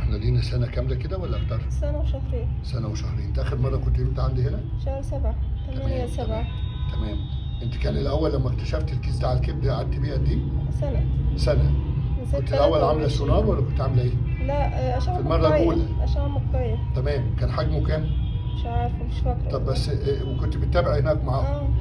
احنا لينا سنة كاملة كده ولا أكتر؟ سنة وشهرين. سنة وشهرين. أنت آخر مرة كنت إمتى عندي هنا؟ شهر 7 8/7. تمام. أنت كان الأول لما اكتشفت الكيس ده على الكبد قعدت بيه قد إيه؟ سنة. سنة. من سنة كنت الأول عاملة 23. سونار ولا كنت عاملة إيه؟ لا، أشعة في المرة مقطعية. الأولى. أشعة مقطعية. تمام. كان حجمه كام؟ مش عارفة، مش فاكرة. طب بس وكنت بتتابع هناك معاهم؟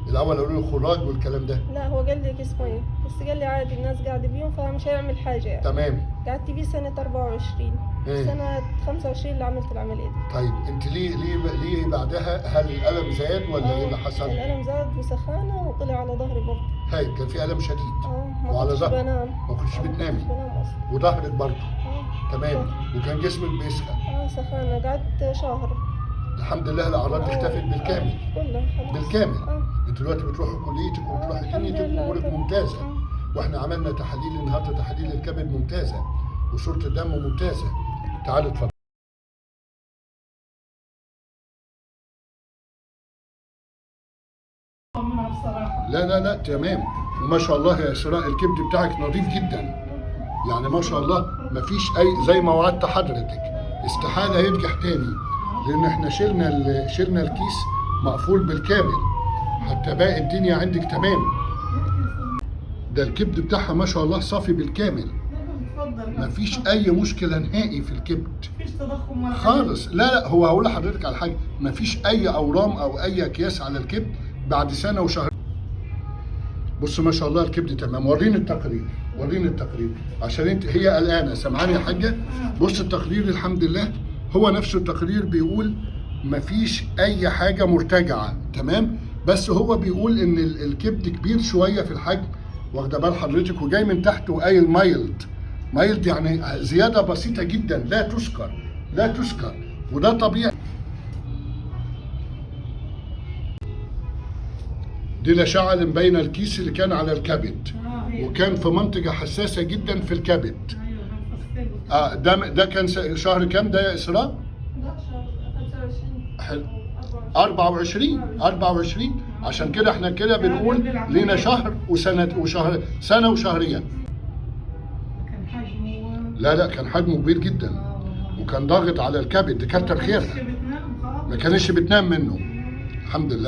الأول قالوا لي خراج والكلام ده. لا، هو قال لي كيس مية بس، قال لي عادي الناس قاعدة بيهم فمش هيعمل حاجة يعني. تمام. قعدت بيه سنة 24. سنة 25 اللي عملت العملية دي. طيب أنت ليه بعدها هل الألم زاد ولا إيه اللي حصل؟ الألم زاد وسخانة وطلع على ظهري برضه. هاي كان في ألم شديد. ما وعلى كنتش ظهرك بنام. ما كنتش بتنامي. ما كنتش بنام أصلا. وظهرك برضه. تمام. وكان جسمك بيسخن. سخانة. قعدت شهر. الحمد لله الأعراض اختفت بالكامل. كلها خلاص. بالكامل. انت دلوقتي بتروحي كليتك وبتروحي الحمد دنيتك لله. وامورك ممتازه. واحنا عملنا تحاليل النهارده، تحاليل الكبد ممتازه وصوره الدم ممتازه. تعالي اتفضل. لا تمام. وما شاء الله يا اسراء الكبد بتاعك نظيف جدا. يعني ما شاء الله ما فيش اي، زي ما وعدت حضرتك استحاله يرجع تاني، لان احنا شلنا الكيس مقفول بالكامل حتى باقي الدنيا عندك تمام. ده الكبد بتاعها ما شاء الله صافي بالكامل. مفيش اي مشكله نهائي في الكبد. مفيش تضخم خالص. لا هو هقول لحضرتك على حاجه، مفيش اي اورام او اي اكياس على الكبد بعد سنه وشهر. بص ما شاء الله الكبد تمام. وريني التقرير عشان انت هي قلقانه. سامعاني يا حاجه؟ بص التقرير الحمد لله هو نفسه التقرير بيقول مفيش اي حاجه مرتجعه تمام. بس هو بيقول ان الكبد كبير شويه في الحجم، واخده بال حضرتك، وجاي من تحت وقايل مايلد يعني زياده بسيطه جدا لا تذكر وده طبيعي. دي الاشعه اللي مبينه الكيس اللي كان على الكبد وكان في منطقه حساسه جدا في الكبد. ده كان شهر كام ده يا اسراء؟ لا، شهر 25. 24. عشان كده احنا كده بنقول لينا شهر سنه وشهرين. كان حجمه لا كان حجمه كبير جدا وكان ضاغط على الكبد. كتر خيرها. ما كانش بتنام منه. الحمد لله.